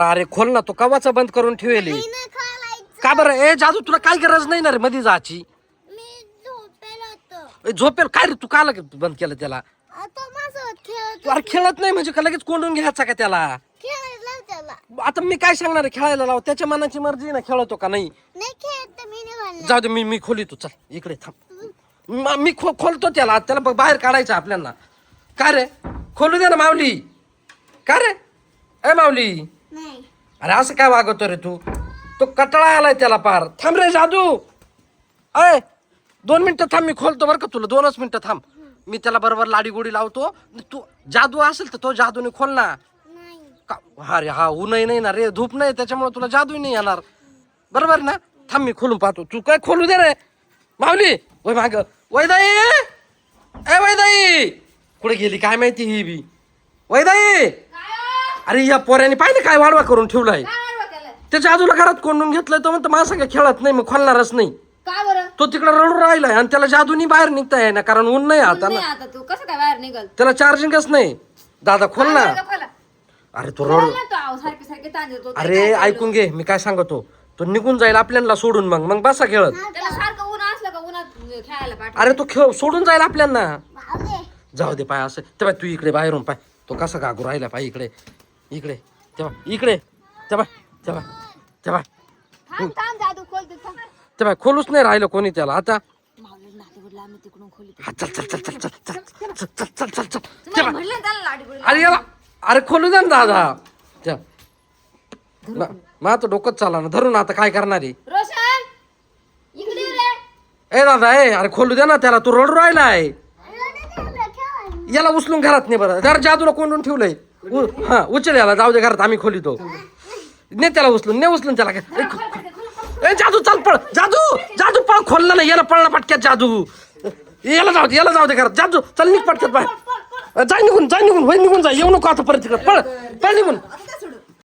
अरे खोल ना, तो कवाचा बंद करून ठेवले का बरं? ए जादू, तुला काय गरज नाही ना रे मध्ये जायची. झोपेल काय रे? तू का बंद केलं त्याला? तू अरे खेळत नाही म्हणजे का लगेच कोंडून घ्यायचा का त्याला? आता मी काय सांगणार आहे? खेळायला लाव, त्याच्या मनाची मर्जी ना, खेळतो का नाही. जाऊ दे, मी खोलितो. चल इकडे थांब, मी खोलतो त्याला. त्याला बाहेर काढायचं आपल्याला. काय रे? खोलू दे ना माऊली. का रे ए माऊली? अरे असं काय वागवतो रे तू? तो कटाळा आलाय त्याला पार. थांब रे जादू, अय 2 मिनिटं थांब, मी खोलतो बरं का तुला. 2च मिनिटं थांब, मी त्याला बरोबर लाडी गोडी लावतो. तू जादू असेल तर तो जादूने खोल ना. हा रे, हा ऊनही नाही ना रे, धूप नाही, त्याच्यामुळे तुला जादू नाही येणार. बरोबर ना? थांब मी खोलून पाहतो. तू काय खोलू दे रे माऊली. वय माग, वैदाई ए वैदाई, कुठे गेली काय माहिती ही बी. वैदाई, अरे या पोऱ्याने पाहिजे काय वाढवा करून ठेवलाय. त्या जादूला घरात कोंडून घेतलंय. तो म्हणतो माझं काय खेळत नाही, मग खोलणारच नाही. तो तिकडे रडून राहिलाय आणि त्याला जादूनी बाहेर निघता येईना, कारण ऊन नाही आता ना. तू कसं काय बाहेर निघल? त्याला चार्जिंगच नाही. दादा खोल ना. अरे तो रड, अरे ऐकून घे मी काय सांगतो. तो निघून जाईल आपल्याला सोडून, मग बसा खेळत. सारखं ऊन असलं का उन्हात खेळायला पाठव. अरे तो खेळ सोडून जाईल आपल्याला. जाऊ दे पाय असं. तेव्हा तू इकडे बाहेरून पाय, तो कसा गागू राहिला पाय. इकडे इकडे तेव्हा, इकडे तेव्हा तेव्हा तेव्हा जादू खोलते. तेव्हा खोलूच नाही राहिलं कोणी त्याला आता. तिकडून हा चल चल चल चल चल चल चल चल चल चल चल तेव्हा. म्हणलं त्याला लाडी गोडी. अरे याला, अरे खोलू दे ना दादा. मग आता डोकंच चाला ना धरून. आता काय करणार आहे? रोशन इकडे ये रे. ए दादा, ए अरे खोलू दे ना त्याला. तू रडू राहिलाय. याला उचलून घरात नाही बरं. जरा जादूला कोंडून ठेवलंय. हा उचल याला, जाऊ दे घरात, आम्ही खोलितो. ने त्याला उचलून त्याला. ए जादू चल पळ. जादू जादू पळ. खोलला नाही याला, पळला पटक्यात जादू. याला जाऊ दे घरात. जादू चल निघ पटक्यात बाहेर. जाय निघून होय निघून जा. येऊ नको आता परत तिकडे. पळ निघून.